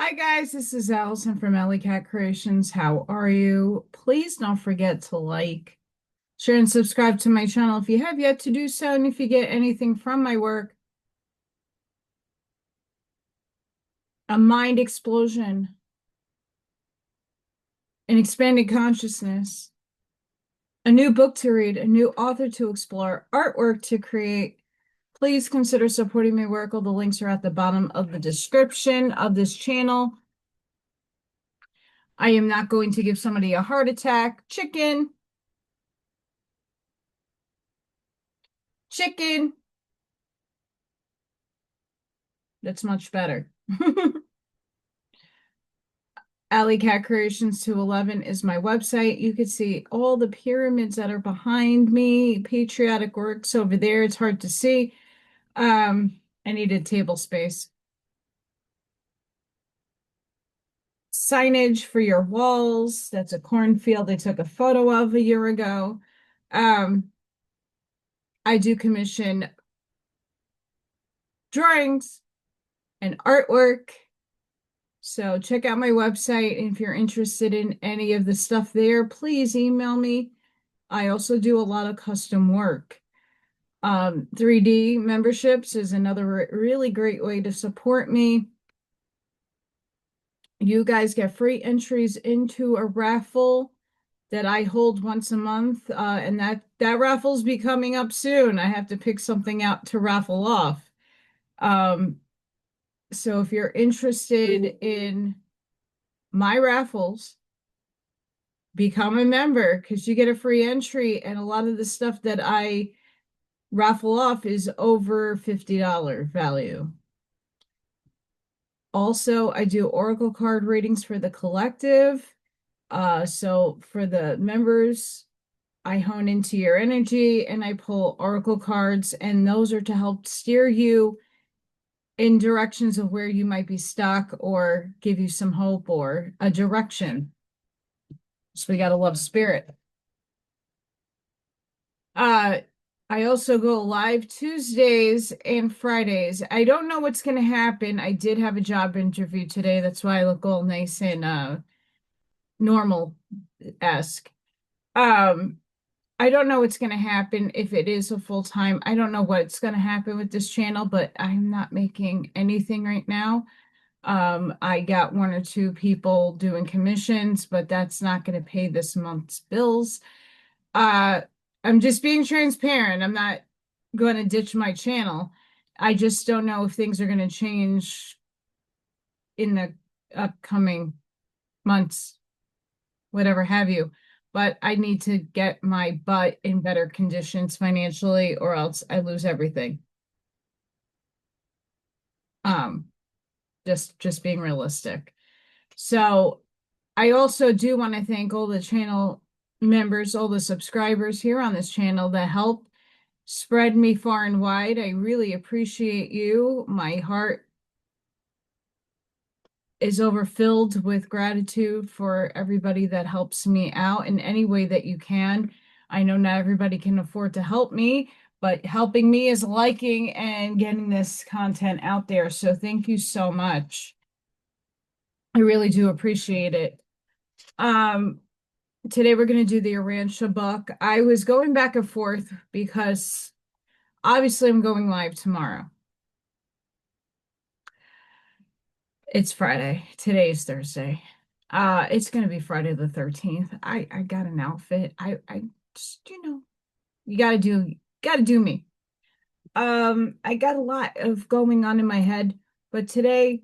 Hi guys, this is Allison from Alley Cat Creations. How are you? Please don't forget to like, share, and subscribe to my channel if you have yet to do so. And if you get anything from my work, a mind explosion, an expanded consciousness, a new book to read, a new author to explore, artwork to create, please consider supporting my work. All the links are at the bottom of the description of this channel. I am not going to give somebody a heart attack. Chicken, chicken. That's much better. Allylatkrcations211 is my website. You can see all the pyramids that are behind me, patriotic works over there. It's hard to see. I needed table space. Signage for your walls. That's a cornfield I took a photo of a year ago. I do commission drawings and artwork. So check out my website. And if you're interested in any of the stuff there, please email me. I also do a lot of custom work. 3D memberships is another really great way to support me. You guys get free entries into a raffle that I hold once a month, and that raffle's be coming up soon. I have to pick something out to raffle off. So if you're interested in my raffles, become a member because you get a free entry, and a lot of the stuff that I raffle off is over $50 value. Also, I do oracle card readings for the collective. So for the members, I hone into your energy and I pull oracle cards, and those are to help steer you in directions of where you might be stuck or give you some hope or a direction. So we got to love spirit. I also go live Tuesdays and Fridays. I don't know what's going to happen. I did have a job interview today. That's why I look all nice and normal-esque. I don't know what's going to happen if it is a full-time. I don't know what's going to happen with this channel, but I'm not making anything right now. I got one or two people doing commissions, but that's not going to pay this month's bills. I'm just being transparent. I'm not going to ditch my channel. I just don't know if things are going to change in the upcoming months, whatever have you. But I need to get my butt in better conditions financially, or else I lose everything. Just being realistic. So I also do want to thank all the channel members, all the subscribers here on this channel that help spread me far and wide. I really appreciate you. My heart is overfilled with gratitude for everybody that helps me out in any way that you can. I know not everybody can afford to help me, but helping me is liking and getting this content out there. So thank you so much. I really do appreciate it. Today we're going to do the Urantia book. I was going back and forth because obviously I'm going live tomorrow. It's Friday. Today is Thursday. It's gonna be Friday the 13th. I got an outfit. I just, you gotta do me. I got a lot of going on in my head, but today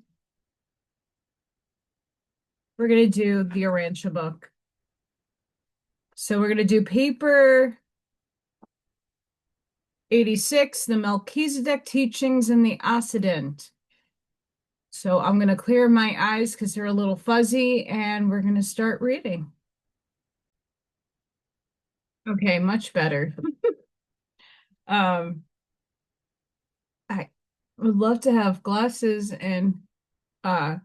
we're gonna do the Urantia book. So we're gonna do paper 86, the Melchizedek teachings in the Occident. So I'm going to clear my eyes because they're a little fuzzy, and we're going to start reading. Okay, much better. I would love to have glasses and uh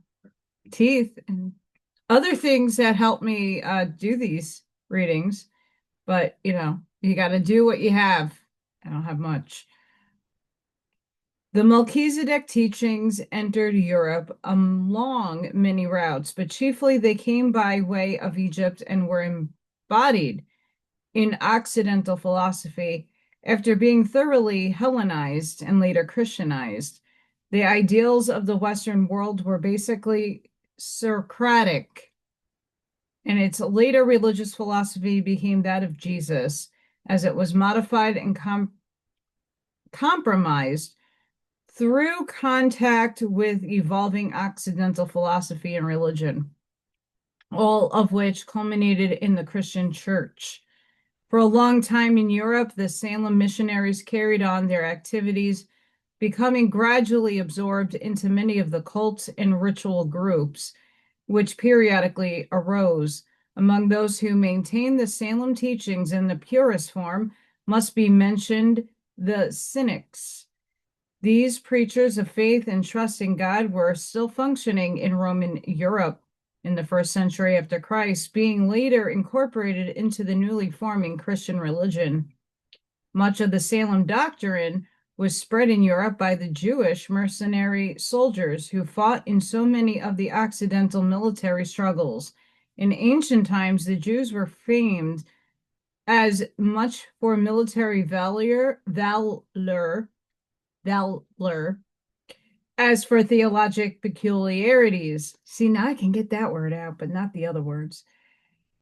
teeth and other things that help me do these readings, but you got to do what you have. I don't have much. The Melchizedek teachings entered Europe along many routes, but chiefly they came by way of Egypt and were embodied in Occidental philosophy after being thoroughly Hellenized and later Christianized. The ideals of the Western world were basically Socratic, and its later religious philosophy became that of Jesus, as it was modified and compromised through contact with evolving Occidental philosophy and religion, all of which culminated in the Christian church. For a long time in Europe, the Salem missionaries carried on their activities, becoming gradually absorbed into many of the cult and ritual groups, which periodically arose. Among those who maintained the Salem teachings in the purest form must be mentioned the Cynics. These preachers of faith and trust in God were still functioning in Roman Europe in the first century after Christ, being later incorporated into the newly forming Christian religion. Much of the Salem doctrine was spread in Europe by the Jewish mercenary soldiers who fought in so many of the Occidental military struggles. In ancient times, the Jews were famed as much for military valor as for theologic peculiarities. See, now I can get that word out, but not the other words.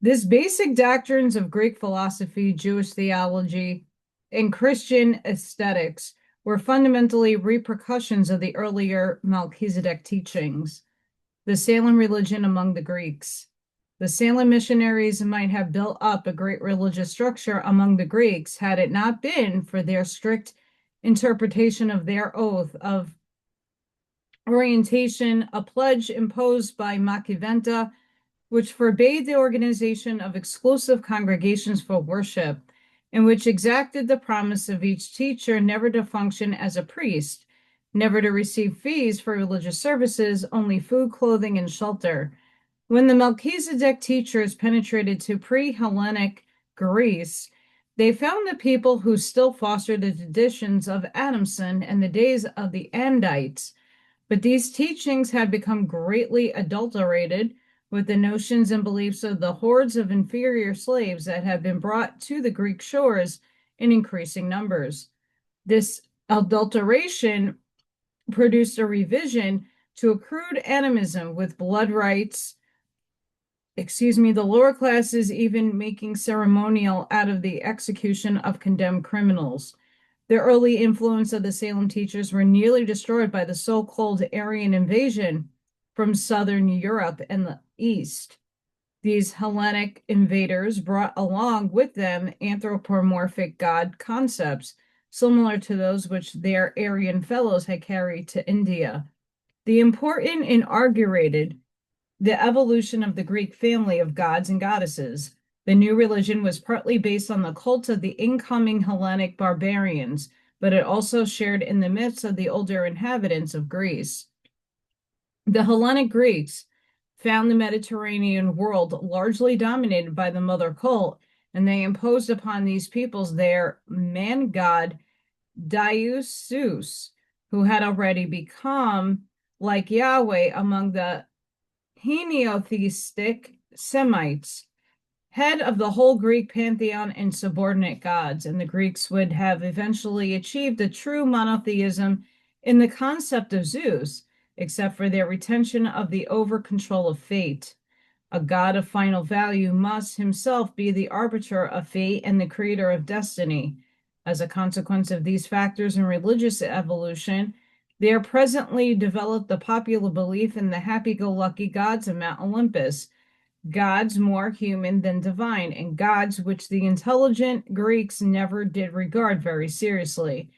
This basic doctrines of Greek philosophy, Jewish theology, and Christian aesthetics were fundamentally repercussions of the earlier Melchizedek teachings. The Salem religion among the Greeks. The Salem missionaries might have built up a great religious structure among the Greeks had it not been for their strict interpretation of their oath of orientation, a pledge imposed by Machiaventa, which forbade the organization of exclusive congregations for worship, and which exacted the promise of each teacher never to function as a priest, never to receive fees for religious services, only food, clothing, and shelter. When the Melchizedek teachers penetrated to pre-Hellenic Greece, they found the people who still fostered the traditions of Adamson and the days of the Andites, but these teachings had become greatly adulterated with the notions and beliefs of the hordes of inferior slaves that had been brought to the Greek shores in increasing numbers. This adulteration produced a revision to a crude animism with blood rights, the lower classes even making ceremonial out of the execution of condemned criminals. The early influence of the Salem teachers were nearly destroyed by the so-called Aryan invasion from southern Europe and the East. These Hellenic invaders brought along with them anthropomorphic god concepts, similar to those which their Aryan fellows had carried to India. The important inaugurated the evolution of the Greek family of gods and goddesses. The new religion was partly based on the cult of the incoming Hellenic barbarians, but it also shared in the myths of the older inhabitants of Greece. The Hellenic Greeks found the Mediterranean world largely dominated by the mother cult, and they imposed upon these peoples their man god Dionysus, who had already become like Yahweh among the henotheistic Semites, head of the whole Greek pantheon and subordinate gods, and the Greeks would have eventually achieved a true monotheism in the concept of Zeus, except for their retention of the over-control of fate. A god of final value must himself be the arbiter of fate and the creator of destiny. As a consequence of these factors in religious evolution, there presently developed the popular belief in the happy-go-lucky gods of Mount Olympus, gods more human than divine, and gods which the intelligent Greeks never did regard very seriously.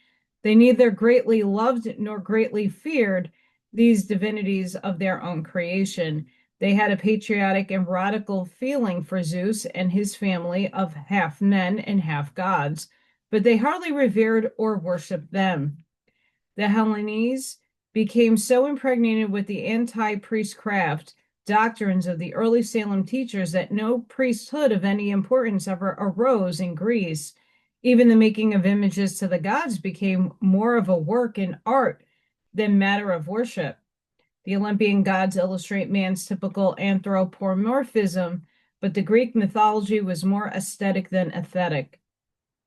They neither greatly loved nor greatly feared these divinities of their own creation. They had a patriotic and radical feeling for Zeus and his family of half men and half gods, but they hardly revered or worshipped them. The Hellenes became so impregnated with the anti-priestcraft doctrines of the early Salem teachers that no priesthood of any importance ever arose in Greece, Even the making of images to the gods became more of a work in art than matter of worship. The Olympian gods illustrate man's typical anthropomorphism, but the Greek mythology was more aesthetic than aesthetic.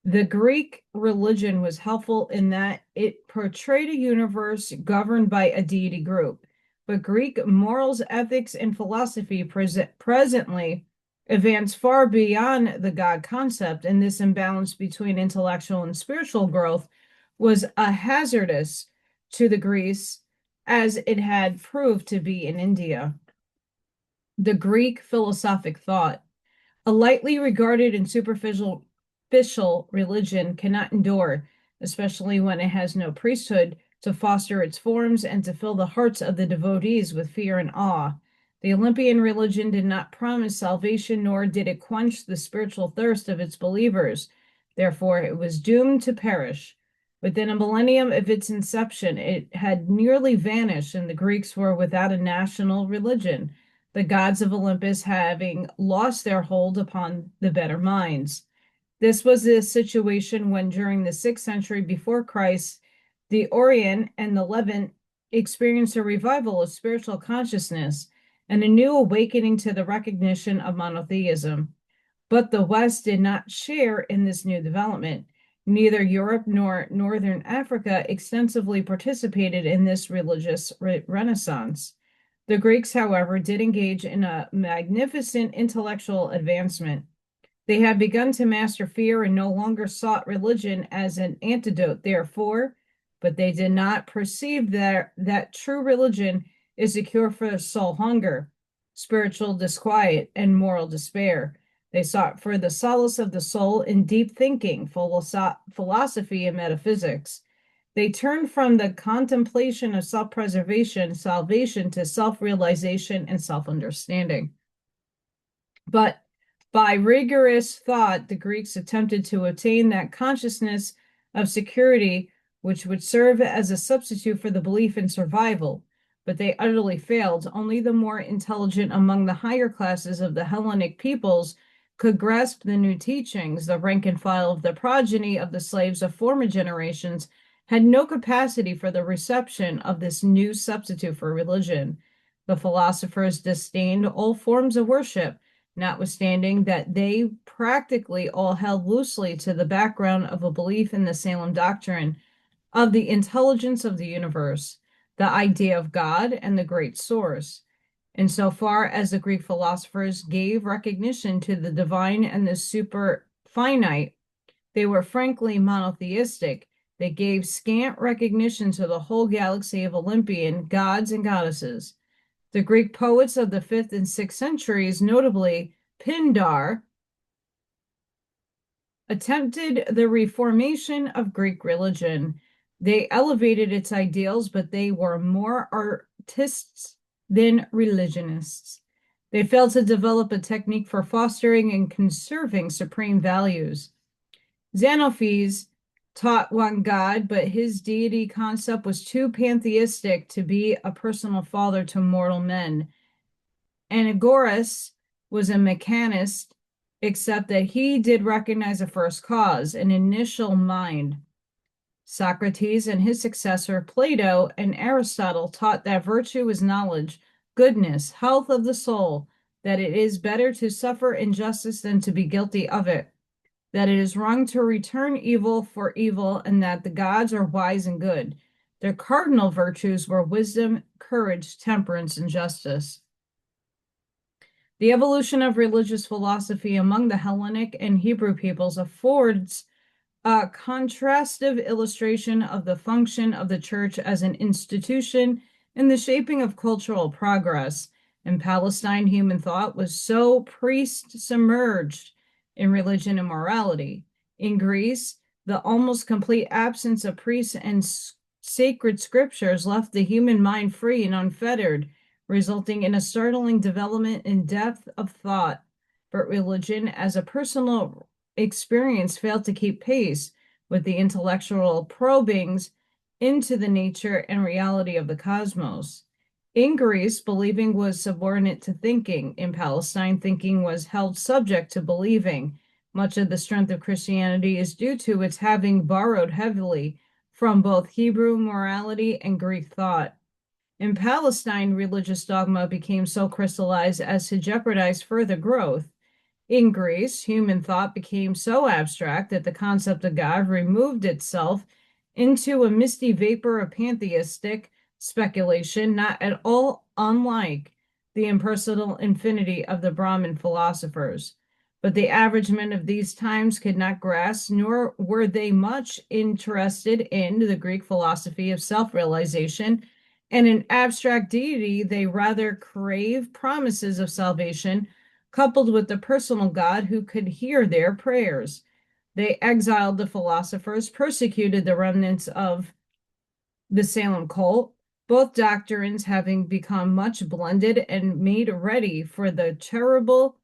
The Greek religion was helpful in that it portrayed a universe governed by a deity group. But Greek morals, ethics, and philosophy presently advance far beyond the God concept, and this imbalance between intellectual and spiritual growth was a hazardous to the Greece, as it had proved to be in India. The Greek philosophic thought, a lightly regarded and superficial religion, cannot endure, especially when it has no priesthood to foster its forms and to fill the hearts of the devotees with fear and awe. The Olympian religion did not promise salvation, nor did it quench the spiritual thirst of its believers. Therefore, it was doomed to perish. Within a millennium of its inception, it had nearly vanished, and the Greeks were without a national religion, the gods of Olympus having lost their hold upon the better minds. This was the situation when, during the 6th century before Christ, the Orient and the Levant experienced a revival of spiritual consciousness and a new awakening to the recognition of monotheism. But the West did not share in this new development. Neither Europe nor Northern Africa extensively participated in this religious renaissance. The Greeks, however, did engage in a magnificent intellectual advancement. They had begun to master fear and no longer sought religion as an antidote, therefore, but they did not perceive that true religion is a cure for soul hunger, spiritual disquiet, and moral despair. They sought for the solace of the soul in deep thinking, philosophy, and metaphysics. They turned from the contemplation of self-preservation, salvation, to self-realization and self-understanding. But by rigorous thought, the Greeks attempted to attain that consciousness of security which would serve as a substitute for the belief in survival, but they utterly failed. Only the more intelligent among the higher classes of the Hellenic peoples could grasp the new teachings. The rank and file of the progeny of the slaves of former generations had no capacity for the reception of this new substitute for religion. The philosophers disdained all forms of worship, notwithstanding that they practically all held loosely to the background of a belief in the Salem doctrine of the intelligence of the universe, the idea of God, and the great source. Insofar as the Greek philosophers gave recognition to the divine and the super finite, they were frankly monotheistic. They gave scant recognition to the whole galaxy of Olympian gods and goddesses. The Greek poets of the 5th and 6th centuries, notably Pindar, attempted the reformation of Greek religion. They elevated its ideals, but they were more artists than religionists. They failed to develop a technique for fostering and conserving supreme values. Xenophanes taught one God, but his deity concept was too pantheistic to be a personal father to mortal men. Anaxagoras was a mechanist, except that he did recognize a first cause, an initial mind. Socrates and his successor, Plato and Aristotle, taught that virtue is knowledge, goodness, health of the soul, that it is better to suffer injustice than to be guilty of it, that it is wrong to return evil for evil, and that the gods are wise and good. Their cardinal virtues were wisdom, courage, temperance, and justice. The evolution of religious philosophy among the Hellenic and Hebrew peoples affords a contrastive illustration of the function of the church as an institution in the shaping of cultural progress. In Palestine, human thought was so priest-submerged in religion and morality. In Greece, the almost complete absence of priests and sacred scriptures left the human mind free and unfettered, resulting in a startling development in depth of thought. But religion, as a personal experience, failed to keep pace with the intellectual probings into the nature and reality of the cosmos. In Greece, believing was subordinate to thinking. In Palestine, thinking was held subject to believing. Much of the strength of Christianity is due to its having borrowed heavily from both Hebrew morality and Greek thought. In Palestine, religious dogma became so crystallized as to jeopardize further growth. In Greece, human thought became so abstract that the concept of God removed itself into a misty vapor of pantheistic speculation, not at all unlike the impersonal infinity of the Brahmin philosophers. But the average men of these times could not grasp, nor were they much interested in the Greek philosophy of self-realization and an abstract deity. They rather crave promises of salvation coupled with the personal God who could hear their prayers. They exiled the philosophers, persecuted the remnants of the Salem cult, both doctrines having become much blended and made ready for the terrible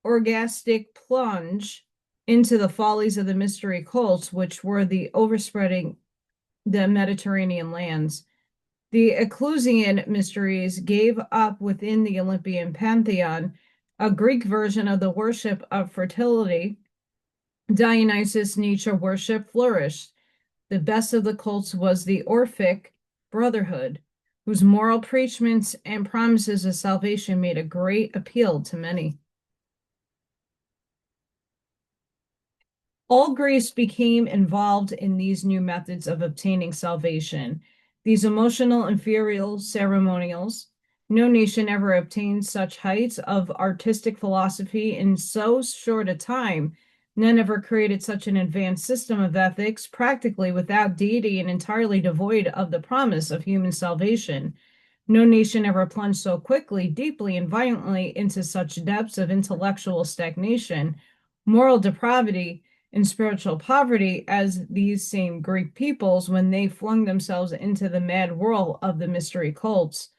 orgastic plunge into the follies of the mystery cults, which were the overspreading the Mediterranean lands. The Eleusinian mysteries gave up within the Olympian pantheon a Greek version of the worship of fertility. Dionysus nature worship flourished. The best of the cults was the Orphic Brotherhood, whose moral preachments and promises of salvation made a great appeal to many. All Greece became involved in these new methods of obtaining salvation. These emotional and ferial ceremonials. No nation ever obtained such heights of artistic philosophy in so short a time. None ever created such an advanced system of ethics, practically without deity and entirely devoid of the promise of human salvation. No nation ever plunged so quickly, deeply, and violently into such depths of intellectual stagnation, moral depravity, and spiritual poverty as these same Greek peoples when they flung themselves into the mad whirl of the mystery cults.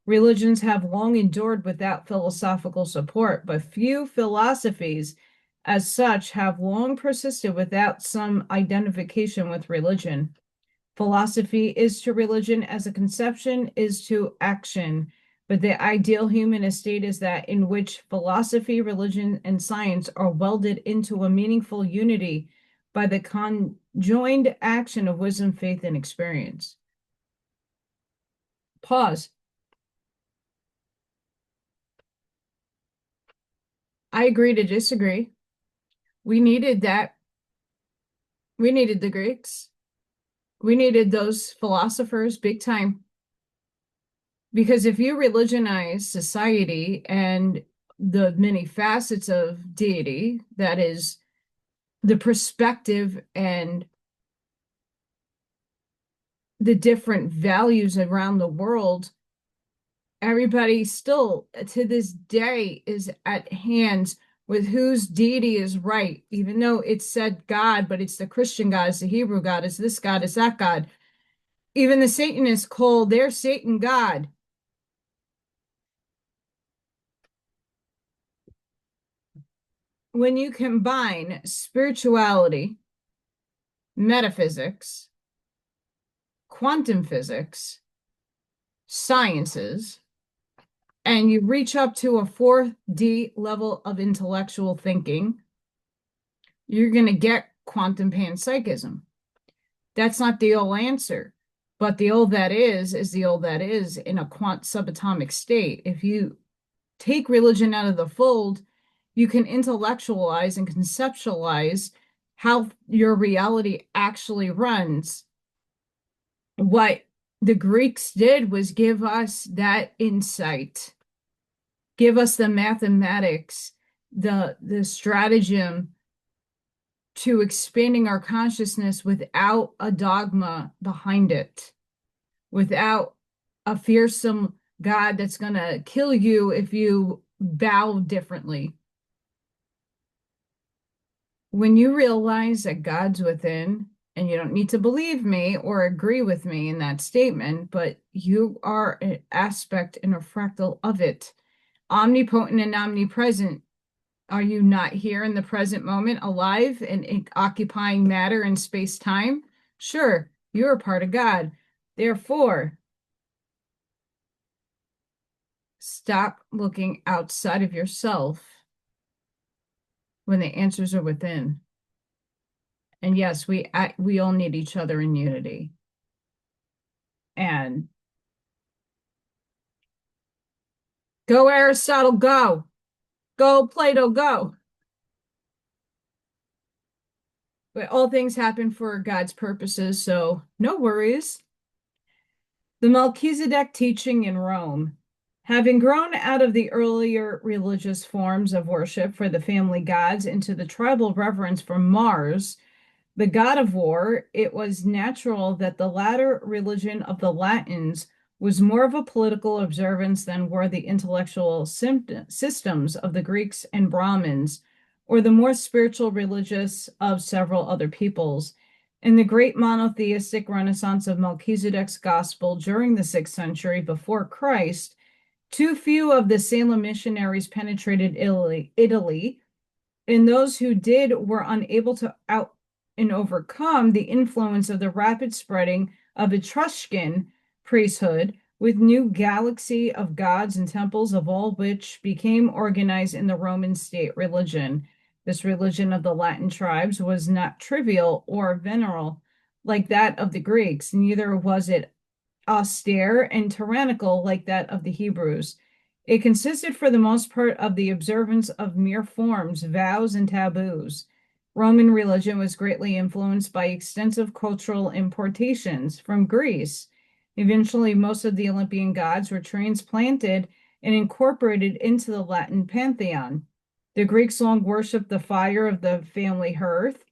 Religions have long endured without philosophical support, but few philosophies as such have long persisted without some identification with religion. Philosophy is to religion as a conception is to action, but the ideal human estate is that in which philosophy, religion, and science are welded into a meaningful unity by the conjoined action of wisdom, faith, and experience. Pause. I agree to disagree. We needed that. We needed the Greeks. We needed those philosophers big time. Because if you religionize society and the many facets of deity, that is the perspective and the different values around the world, everybody still to this day is at hands with whose deity is right, even though it's said God, but it's the Christian God, it's the Hebrew God, it's this God, it's that God. Even the Satanists call their Satan God. When you combine spirituality, metaphysics, quantum physics, sciences, and you reach up to a 4D level of intellectual thinking, you're going to get quantum panpsychism. That's not the old answer, but the old that is the old that is in a quant subatomic state. If you take religion out of the fold, you can intellectualize and conceptualize how your reality actually runs. What the Greeks did was give us that insight, give us the mathematics, the stratagem to expanding our consciousness without a dogma behind it, without a fearsome God that's going to kill you if you bow differently. When you realize that God's within, and you don't need to believe me or agree with me in that statement, but you are an aspect and a fractal of it, omnipotent and omnipresent. Are you not here in the present moment, alive and occupying matter and space-time? Sure, you're a part of God. Therefore, stop looking outside of yourself when the answers are within. And yes, we all need each other in unity. And go Aristotle, go. Go Plato, go. But all things happen for God's purposes, so no worries. The Melchizedek teaching in Rome. Having grown out of the earlier religious forms of worship for the family gods into the tribal reverence for Mars, the god of war, it was natural that the latter religion of the Latins was more of a political observance than were the intellectual systems of the Greeks and Brahmins, or the more spiritual religious of several other peoples. In the great monotheistic renaissance of Melchizedek's gospel during the 6th century before Christ, too few of the Salem missionaries penetrated Italy, and those who did were unable to out and overcome the influence of the rapid spreading of Etruscan priesthood, with new galaxy of gods and temples, of all which became organized in the Roman state religion. This religion of the Latin tribes was not trivial or venereal like that of the Greeks, neither was it austere and tyrannical like that of the Hebrews. It consisted for the most part of the observance of mere forms, vows, and taboos. Roman religion was greatly influenced by extensive cultural importations from Greece. Eventually, most of the Olympian gods were transplanted and incorporated into the Latin pantheon. The Greeks long worshipped the fire of the family hearth.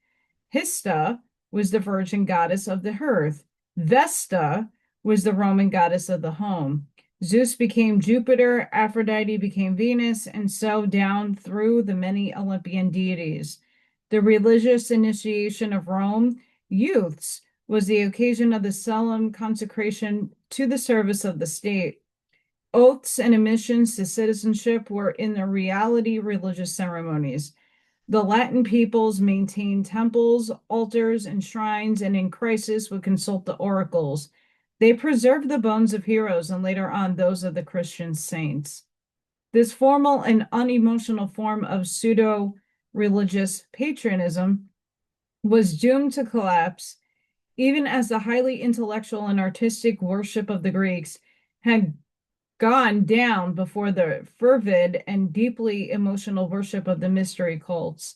Hista was the virgin goddess of the hearth. Vesta was the Roman goddess of the home. Zeus became Jupiter, Aphrodite became Venus, and so down through the many Olympian deities. The religious initiation of Rome youths was the occasion of the solemn consecration to the service of the state. Oaths and admissions to citizenship were in the reality religious ceremonies. The Latin peoples maintained temples, altars, and shrines, and in crisis would consult the oracles. They preserved the bones of heroes and later on those of the Christian saints. This formal and unemotional form of pseudo-religious patriotism was doomed to collapse, even as the highly intellectual and artistic worship of the Greeks had gone down before the fervid and deeply emotional worship of the mystery cults.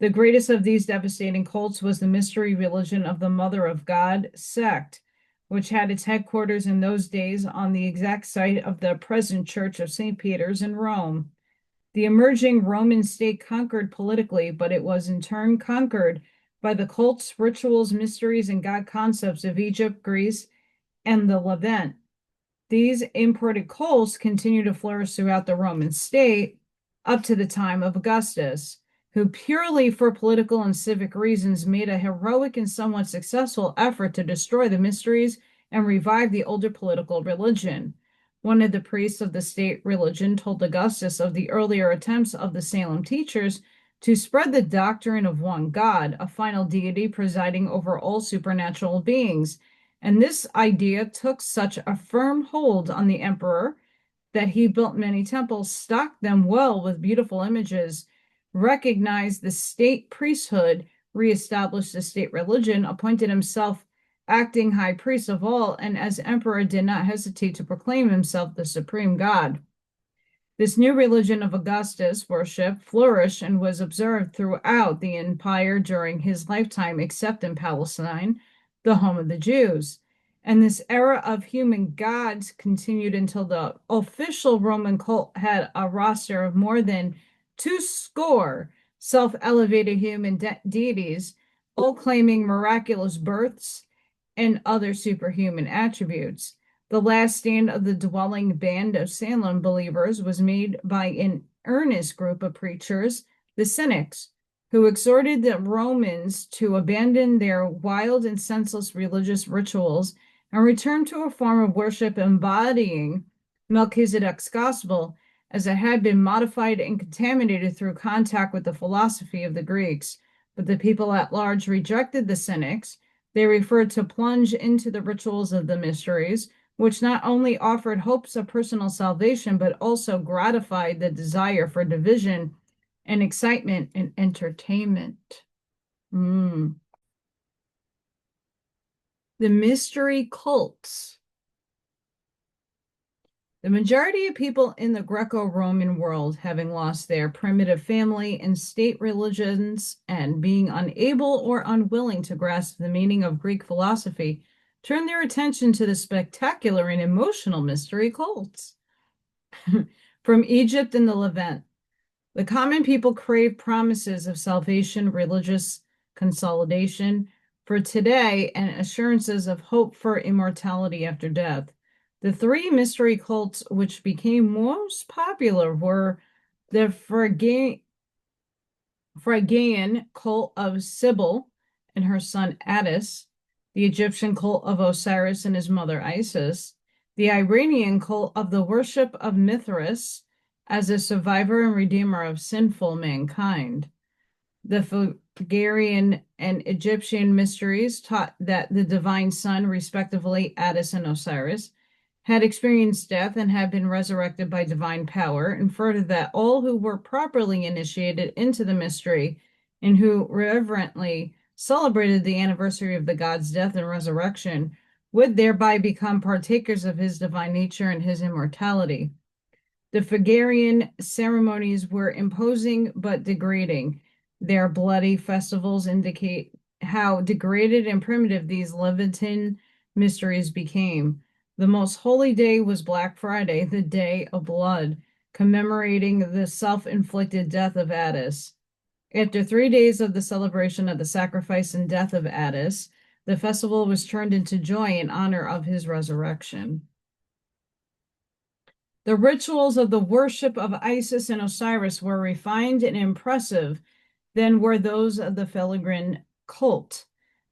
The greatest of these devastating cults was the mystery religion of the Mother of God sect, which had its headquarters in those days on the exact site of the present Church of St. Peter's in Rome. The emerging Roman state conquered politically, but it was in turn conquered by the cults, rituals, mysteries, and God concepts of Egypt, Greece, and the Levant. These imported cults continued to flourish throughout the Roman state up to the time of Augustus, who purely for political and civic reasons made a heroic and somewhat successful effort to destroy the mysteries and revive the older political religion. One of the priests of the state religion told Augustus of the earlier attempts of the Salem teachers to spread the doctrine of one God, a final deity presiding over all supernatural beings. And this idea took such a firm hold on the emperor that he built many temples, stocked them well with beautiful images, recognized the state priesthood, reestablished the state religion, appointed himself acting high priest of all, and as emperor did not hesitate to proclaim himself the supreme God. This new religion of Augustus worship flourished and was observed throughout the empire during his lifetime, except in Palestine, the home of the Jews. And this era of human gods continued until the official Roman cult had a roster of more than 200 self-elevated human deities, all claiming miraculous births and other superhuman attributes. The last stand of the dwelling band of Salem believers was made by an earnest group of preachers, the Cynics, who exhorted the Romans to abandon their wild and senseless religious rituals and return to a form of worship embodying Melchizedek's gospel as it had been modified and contaminated through contact with the philosophy of the Greeks. But the people at large rejected the Cynics. They referred to plunge into the rituals of the mysteries, which not only offered hopes of personal salvation, but also gratified the desire for division and excitement and entertainment. The mystery cults. The majority of people in the Greco-Roman world, having lost their primitive family and state religions and being unable or unwilling to grasp the meaning of Greek philosophy, turn their attention to the spectacular and emotional mystery cults. From Egypt and the Levant, the common people crave promises of salvation, religious consolidation for today, and assurances of hope for immortality after death. The three mystery cults which became most popular were the Phrygian cult of Cybele and her son Attis, the Egyptian cult of Osiris and his mother Isis, the Iranian cult of the worship of Mithras as a survivor and redeemer of sinful mankind. The Phrygian and Egyptian mysteries taught that the divine son, respectively Attis and Osiris, had experienced death and had been resurrected by divine power, and further that all who were properly initiated into the mystery and who reverently celebrated the anniversary of the god's death and resurrection would thereby become partakers of his divine nature and his immortality. The Phrygian ceremonies were imposing but degrading. Their bloody festivals indicate how degraded and primitive these Levitan mysteries became. The most holy day was Black Friday, the Day of Blood, commemorating the self-inflicted death of Attis. After 3 days of the celebration of the sacrifice and death of Attis, the festival was turned into joy in honor of his resurrection. The rituals of the worship of Isis and Osiris were refined and impressive than were those of the Phrygian cult.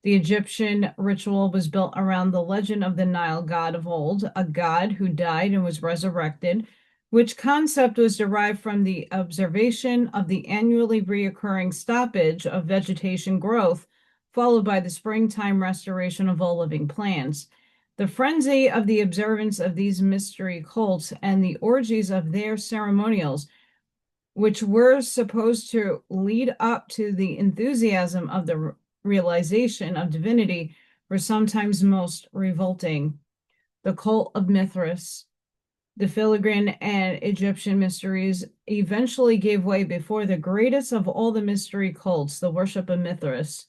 The Egyptian ritual was built around the legend of the Nile god of old, a god who died and was resurrected, which concept was derived from the observation of the annually reoccurring stoppage of vegetation growth, followed by the springtime restoration of all living plants. The frenzy of the observance of these mystery cults and the orgies of their ceremonials, which were supposed to lead up to the enthusiasm of the realization of divinity, were sometimes most revolting. The cult of Mithras. The Phrygian and Egyptian mysteries eventually gave way before the greatest of all the mystery cults, the worship of Mithras.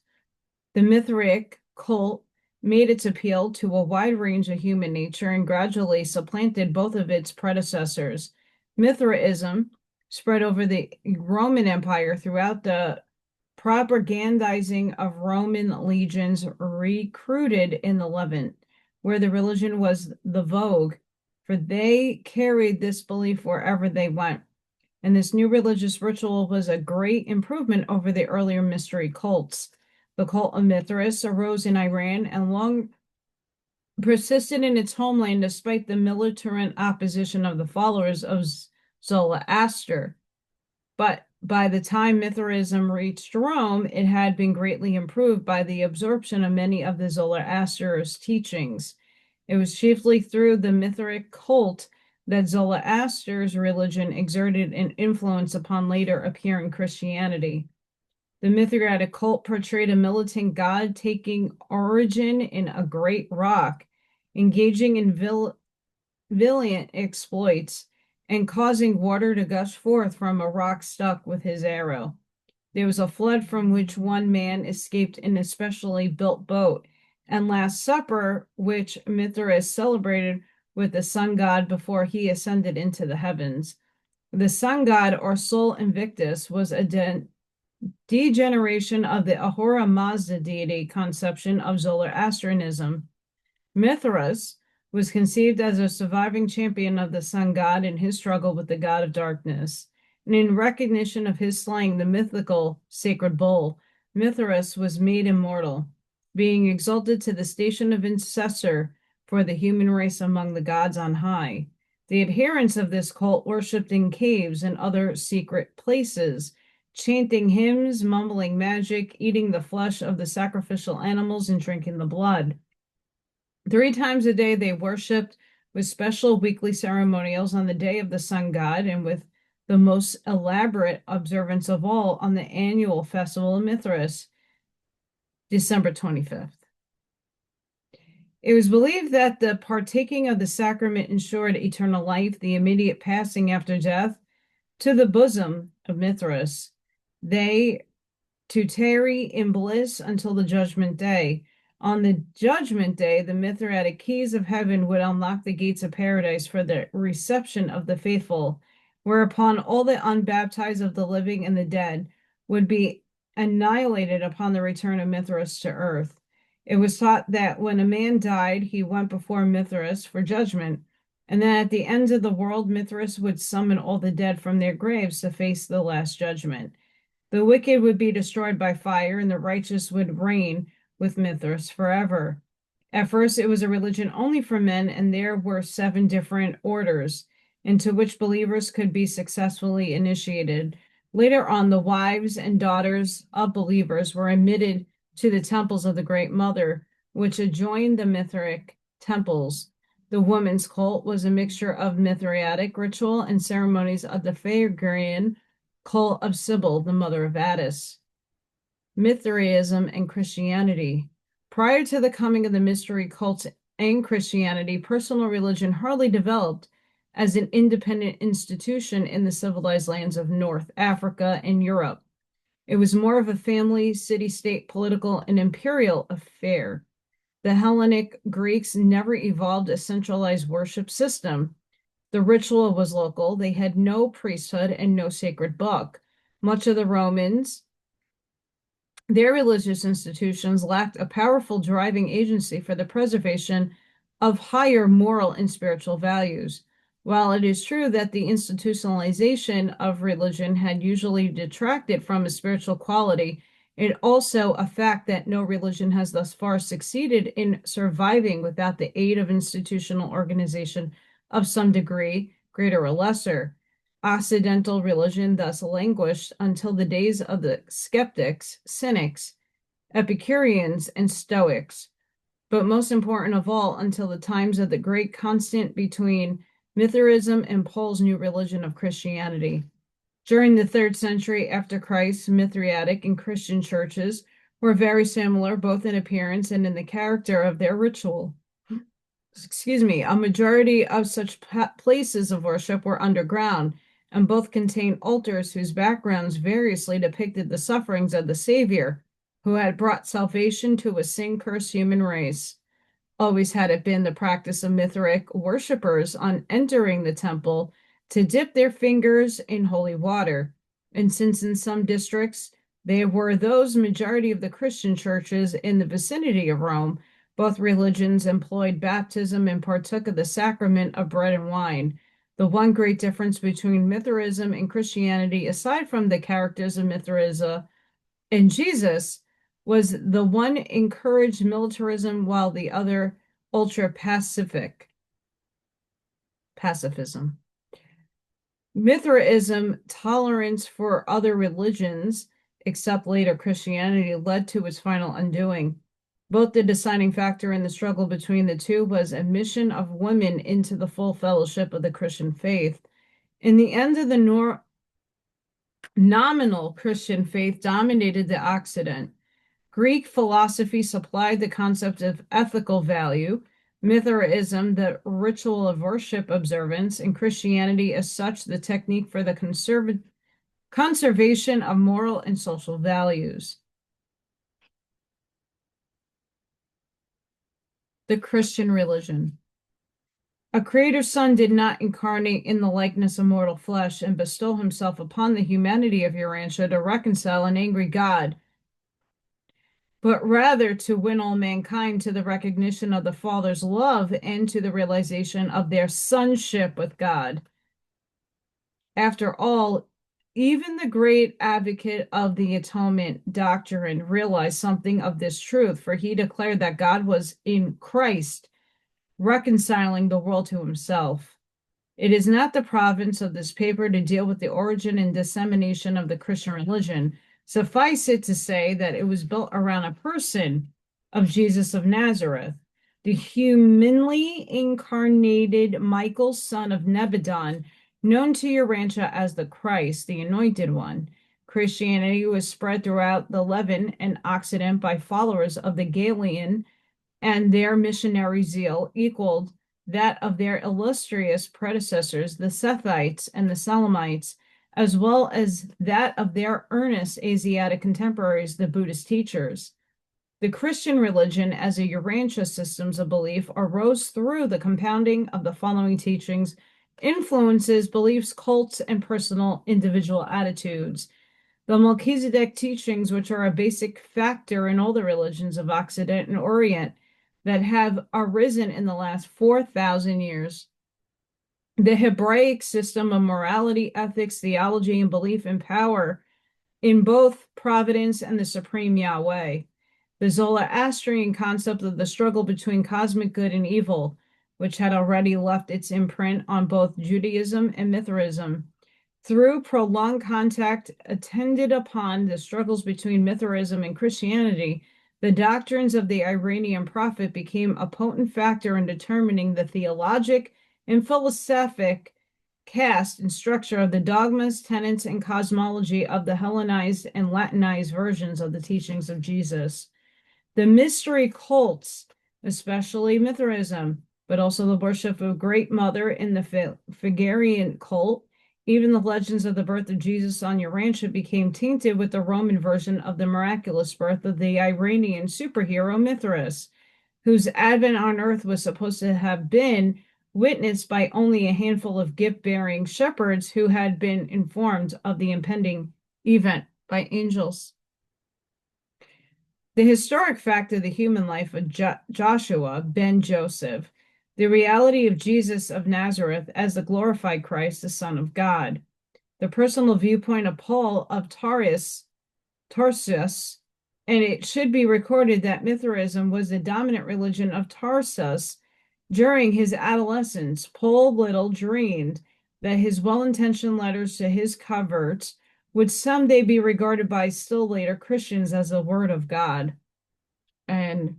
The Mithric cult made its appeal to a wide range of human nature and gradually supplanted both of its predecessors. Mithraism spread over the Roman Empire throughout the propagandizing of Roman legions recruited in the Levant, where the religion was the vogue, for they carried this belief wherever they went. And this new religious ritual was a great improvement over the earlier mystery cults. The cult of Mithras arose in Iran and long persisted in its homeland despite the militant opposition of the followers of Zoroaster. But by the time Mithraism reached Rome, it had been greatly improved by the absorption of many of the Zoroaster's teachings. It was chiefly through the Mithric cult that Zoroaster's religion exerted an influence upon later appearing Christianity. The Mithriatic cult portrayed a militant god taking origin in a great rock, engaging in valiant exploits, and causing water to gush forth from a rock stuck with his arrow. There was a flood from which one man escaped in a specially built boat, and Last Supper, which Mithras celebrated with the sun god before he ascended into the heavens. The sun god, or Sol Invictus, was a degeneration of the Ahura Mazda deity conception of Zoroastrianism. Mithras was conceived as a surviving champion of the sun god in his struggle with the god of darkness. And in recognition of his slaying the mythical sacred bull, Mithras was made immortal, being exalted to the station of intercessor for the human race among the gods on high. The adherents of this cult worshipped in caves and other secret places, chanting hymns, mumbling magic, eating the flesh of the sacrificial animals, and drinking the blood. 3 times a day they worshipped with special weekly ceremonials on the day of the sun god and with the most elaborate observance of all on the annual festival of Mithras, December 25th. It was believed that the partaking of the sacrament ensured eternal life, the immediate passing after death to the bosom of Mithras. They to tarry in bliss until the judgment day. On the judgment day, the Mithridatic keys of heaven would unlock the gates of paradise for the reception of the faithful, whereupon all the unbaptized of the living and the dead would be annihilated upon the return of Mithras to earth. It was thought that when a man died, he went before Mithras for judgment, and then at the end of the world, Mithras would summon all the dead from their graves to face the last judgment. The wicked would be destroyed by fire, and the righteous would reign with Mithras forever. At first, it was a religion only for men, and there were 7 different orders into which believers could be successfully initiated. Later on, the wives and daughters of believers were admitted to the temples of the Great Mother, which adjoined the Mithric temples. The women's cult was a mixture of Mithriatic ritual and ceremonies of the Phrygian cult of Sibyl, the mother of Attis. Mithraism and Christianity. Prior to the coming of the mystery cults and Christianity, personal religion hardly developed as an independent institution in the civilized lands of North Africa and Europe. It was more of a family, city-state, political, and imperial affair. The Hellenic Greeks never evolved a centralized worship system. The ritual was local. They had no priesthood and no sacred book. Much of the Romans, their religious institutions lacked a powerful driving agency for the preservation of higher moral and spiritual values. While it is true that the institutionalization of religion had usually detracted from a spiritual quality, it also a fact that no religion has thus far succeeded in surviving without the aid of institutional organization of some degree, greater or lesser. Occidental religion thus languished until the days of the skeptics, cynics, Epicureans, and Stoics, but most important of all, until the times of the great constant between Mithraism and Paul's new religion of Christianity. During the 3rd century after Christ, Mithriatic and Christian churches were very similar both in appearance and in the character of their ritual. A majority of such places of worship were underground, and both contained altars whose backgrounds variously depicted the sufferings of the Savior, who had brought salvation to a sin-cursed human race. Always had it been the practice of Mithric worshippers on entering the temple to dip their fingers in holy water, and since in some districts there were those majority of the Christian churches in the vicinity of Rome, both religions employed baptism and partook of the sacrament of bread and wine. The one great difference between Mithraism and Christianity, aside from the characters of Mithraism and Jesus, was the one encouraged militarism while the other pacifism. Mithraism, tolerance for other religions, except later Christianity, led to its final undoing. Both the deciding factor in the struggle between the two was admission of women into the full fellowship of the Christian faith. In the end of the nominal Christian faith dominated the Occident. Greek philosophy supplied the concept of ethical value, Mithraism the ritual of worship observance, and Christianity as such the technique for the conservation of moral and social values. The Christian religion. A creator's son did not incarnate in the likeness of mortal flesh and bestow himself upon the humanity of Urantia to reconcile an angry God, but rather to win all mankind to the recognition of the Father's love and to the realization of their sonship with God. After all, even the great advocate of the atonement doctrine realized something of this truth, for he declared that God was in Christ, reconciling the world to himself. It is not the province of this paper to deal with the origin and dissemination of the Christian religion. Suffice it to say that it was built around a person of Jesus of Nazareth, the humanly incarnated Michael, son of Nebadon, Known to Urantia as the Christ, the Anointed One, Christianity was spread throughout the Levant and Occident by followers of the Galilean, and their missionary zeal equaled that of their illustrious predecessors, the Sethites and the Selamites, as well as that of their earnest Asiatic contemporaries, the Buddhist teachers. The Christian religion as a Urantia systems of belief arose through the compounding of the following teachings, influences, beliefs, cults, and personal individual attitudes. The Melchizedek teachings, which are a basic factor in all the religions of Occident and Orient that have arisen in the last 4,000 years. The Hebraic system of morality, ethics, theology, and belief in power in both providence and the supreme Yahweh. The Zoroastrian concept of the struggle between cosmic good and evil, which had already left its imprint on both Judaism and Mithraism. Through prolonged contact attended upon the struggles between Mithraism and Christianity, the doctrines of the Iranian prophet became a potent factor in determining the theologic and philosophic cast and structure of the dogmas, tenets, and cosmology of the Hellenized and Latinized versions of the teachings of Jesus. The mystery cults, especially Mithraism, but also the worship of Great Mother in the Phrygian cult, even the legends of the birth of Jesus on Urantia became tainted with the Roman version of the miraculous birth of the Iranian superhero Mithras, whose advent on earth was supposed to have been witnessed by only a handful of gift-bearing shepherds who had been informed of the impending event by angels. The historic fact of the human life of Joshua ben Joseph, the reality of Jesus of Nazareth as the glorified Christ, the Son of God, the personal viewpoint of Paul of Tarsus, and it should be recorded that Mithraism was the dominant religion of Tarsus during his adolescence. Paul little dreamed that his well-intentioned letters to his converts would someday be regarded by still later Christians as the Word of God. And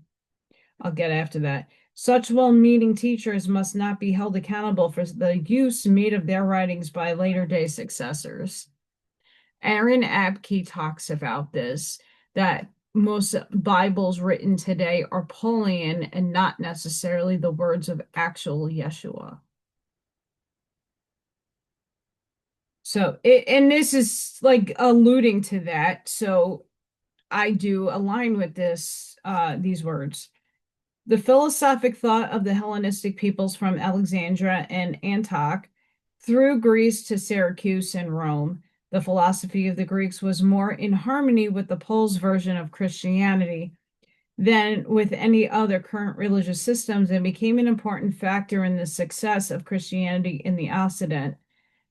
I'll get after that. Such well-meaning teachers must not be held accountable for the use made of their writings by later-day successors. Aaron Abke talks about this, that most Bibles written today are Pauline and not necessarily the words of actual Yeshua. So, and this is like alluding to that. So I do align with this, these words. The philosophic thought of the Hellenistic peoples from Alexandria and Antioch through Greece to Syracuse and Rome, the philosophy of the Greeks was more in harmony with the Poles' version of Christianity than with any other current religious systems and became an important factor in the success of Christianity in the Occident.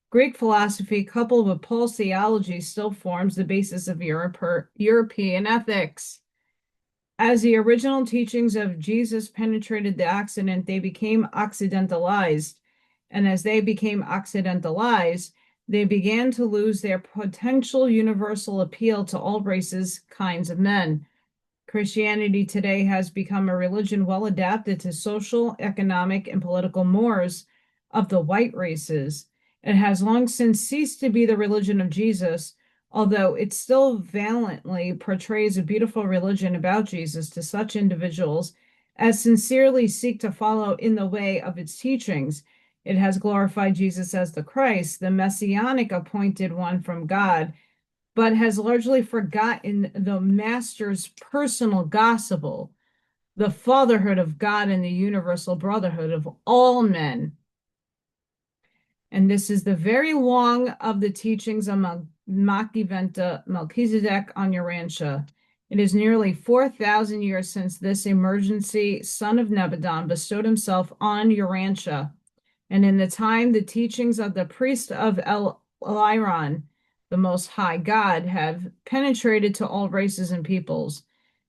Greek philosophy, coupled with Paul's theology, still forms the basis of European ethics. As the original teachings of Jesus penetrated the Occident, they became Occidentalized. And as they became Occidentalized, they began to lose their potential universal appeal to all races, kinds of men. Christianity today has become a religion well adapted to social, economic, and political mores of the white races. It has long since ceased to be the religion of Jesus, although it still valiantly portrays a beautiful religion about Jesus to such individuals as sincerely seek to follow in the way of its teachings. It has glorified Jesus as the Christ, the messianic appointed one from God, but has largely forgotten the Master's personal gospel, the fatherhood of God and the universal brotherhood of all men. And this is the very long of the teachings of Melchizedek on Urantia. It is nearly 4,000 years since this emergency son of Nebadon bestowed himself on Urantia. And in the time, the teachings of the priest of Eliron, the Most High God, have penetrated to all races and peoples.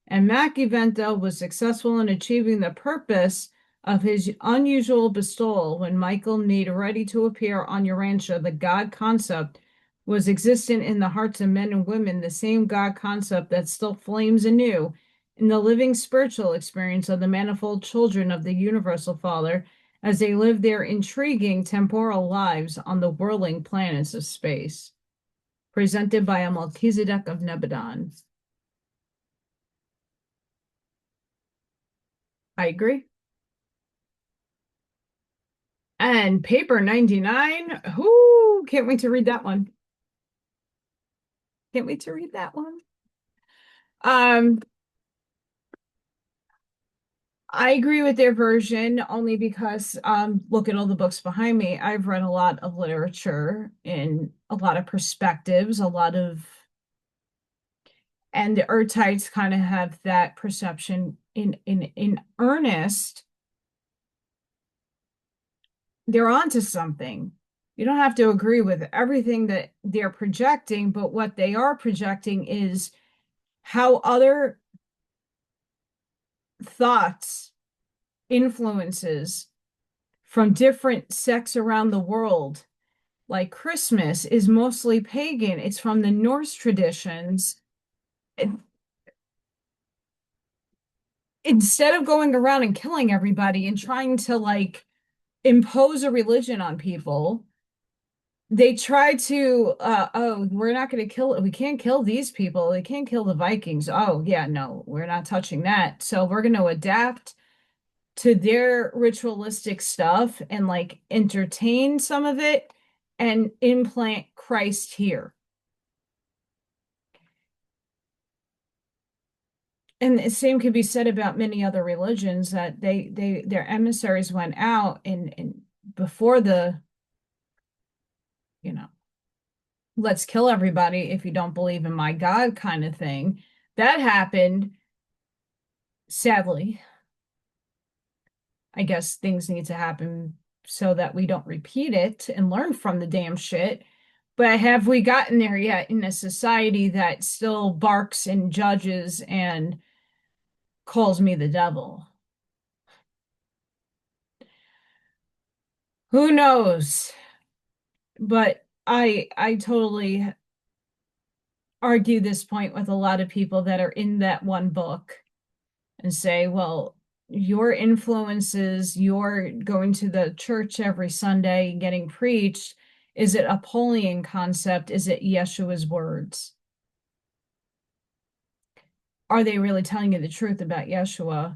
And Melchizedek was successful in achieving the purpose of his unusual bestowal when Michael made ready to appear on Urantia. The God concept was existent in the hearts of men and women, the same God concept that still flames anew in the living spiritual experience of the manifold children of the universal Father, as they live their intriguing temporal lives on the whirling planets of space. Presented by a Melchizedek of Nebadon. I agree. And paper 99. Whoo, can't wait to read that one. Can't wait to read that one. I agree with their version only because look at all the books behind me. I've read a lot of literature in a lot of perspectives, and the Urtites kind of have that perception in earnest. They're onto something. You don't have to agree with everything that they're projecting, but what they are projecting is how other thoughts, influences from different sects around the world, like Christmas, is mostly pagan. It's from the Norse traditions. Instead of going around and killing everybody and trying to like impose a religion on people, they try to oh, we're not going to kill it. We can't kill these people. They can't kill the Vikings. Oh, yeah, no, we're not touching that. So we're going to adapt to their ritualistic stuff and like entertain some of it and implant Christ here. And the same could be said about many other religions that their emissaries went out and before the, you know, let's kill everybody if you don't believe in my God kind of thing. That happened, sadly. I guess things need to happen so that we don't repeat it and learn from the damn shit. But have we gotten there yet in a society that still barks and judges and calls me the devil? Who knows? But I totally argue this point with a lot of people that are in that one book and say, well, your influences, you're going to the church every Sunday and getting preached. Is it a Pauline concept? Is it Yeshua's words? Are they really telling you the truth about Yeshua?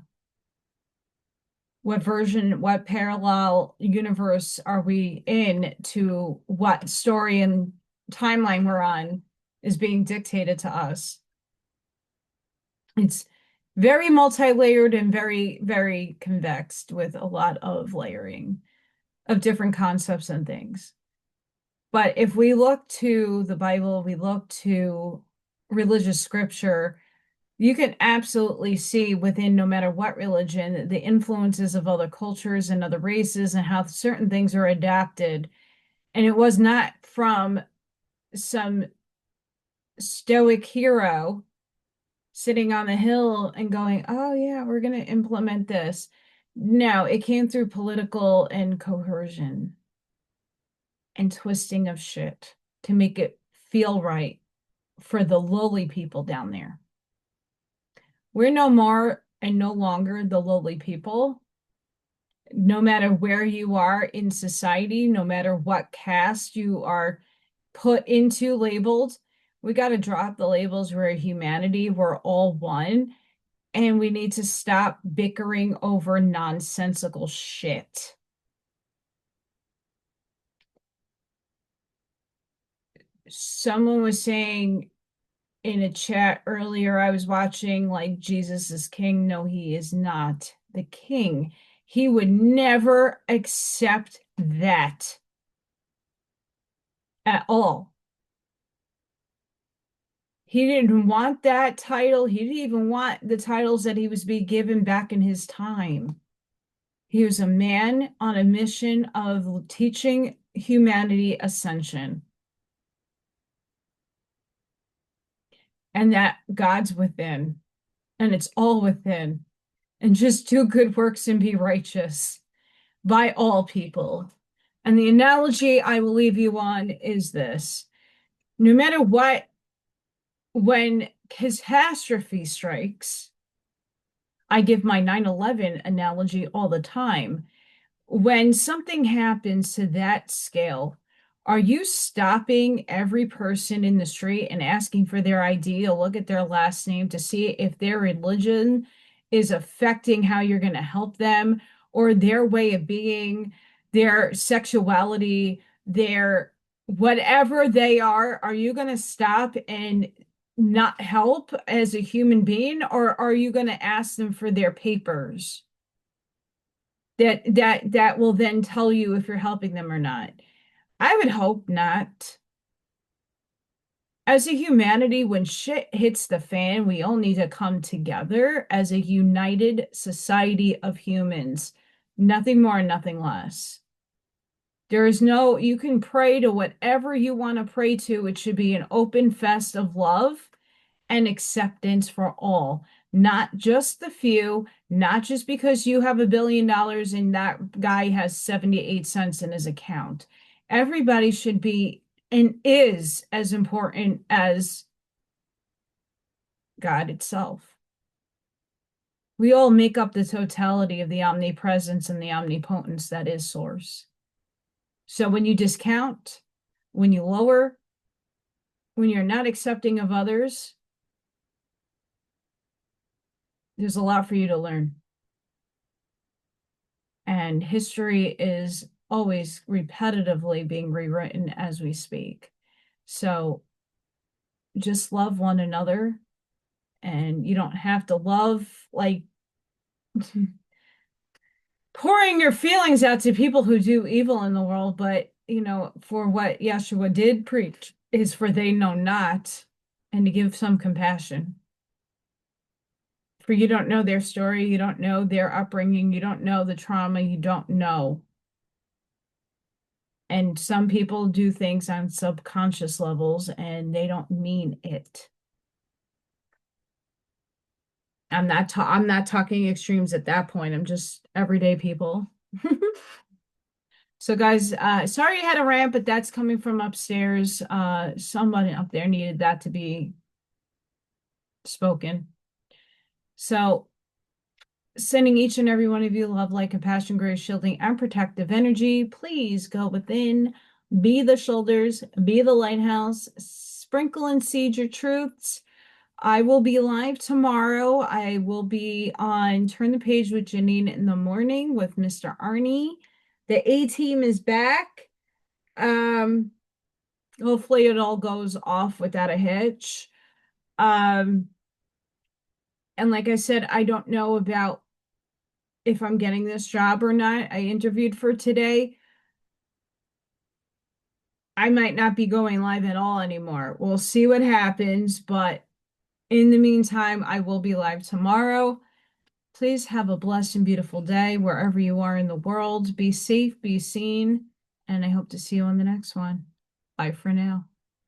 What version, what parallel universe are we in to what story and timeline we're on is being dictated to us? It's very multi-layered and very, very convexed with a lot of layering of different concepts and things. But if we look to the Bible, we look to religious scripture, you can absolutely see within no matter what religion, the influences of other cultures and other races and how certain things are adapted. And it was not from some stoic hero sitting on the hill and going, oh, yeah, we're going to implement this. No, it came through political and coercion and twisting of shit to make it feel right for the lowly people down there. We're no more and no longer the lowly people. No matter where you are in society, no matter what caste you are put into, labeled, we got to drop the labels. We're humanity. We're all one. And we need to stop bickering over nonsensical shit. Someone was saying in a chat earlier, I was watching like Jesus is king. No, he is not the king. He would never accept that at all. He didn't want that title. He didn't even want the titles that he was being given back in his time. He was a man on a mission of teaching humanity ascension. And that God's within, and it's all within. And just do good works and be righteous by all people. And the analogy I will leave you on is this. No matter what, when catastrophe strikes, I give my 9/11 analogy all the time. when something happens to that scale, are you stopping every person in the street and asking for their ID to look at their last name to see if their religion is affecting how you're going to help them, or their way of being, their sexuality, their whatever they are? Are you going to stop and not help as a human being, or are you going to ask them for their papers that will then tell you if you're helping them or not? I would hope not. As a humanity, when shit hits the fan, we all need to come together as a united society of humans. Nothing more, nothing less. There is no, you can pray to whatever you want to pray to. It should be an open fest of love and acceptance for all, not just the few, not just because you have $1 billion and that guy has 78 cents in his account. Everybody should be and is as important as God itself. We all make up the totality of the omnipresence and the omnipotence that is Source. So when you discount, when you lower, when you're not accepting of others, there's a lot for you to learn. And history is always repetitively being rewritten as we speak. So just love one another. And you don't have to love like pouring your feelings out to people who do evil in the world. But, for what Yeshua did preach is for they know not, and to give some compassion. For you don't know their story, you don't know their upbringing, you don't know the trauma, you don't know. And some people do things on subconscious levels and they don't mean it. I'm not talking extremes at that point. I'm just everyday people. So guys, sorry I had a rant, but that's coming from upstairs. Someone up there needed that to be spoken. So sending each and every one of you love, light, compassion, grace, shielding, and protective energy. Please go within, be the shoulders, be the lighthouse, sprinkle and seed your truths. I will be live tomorrow. I will be on Turn the Page with Janine in the morning with Mr. Arnie. The A team is back. Hopefully it all goes off without a hitch. And like I said, I don't know about if I'm getting this job or not. I interviewed for today. I might not be going live at all anymore. We'll see what happens, but in the meantime, I will be live tomorrow. Please have a blessed and beautiful day wherever you are in the world. Be safe, be seen, and I hope to see you on the next one. Bye for now.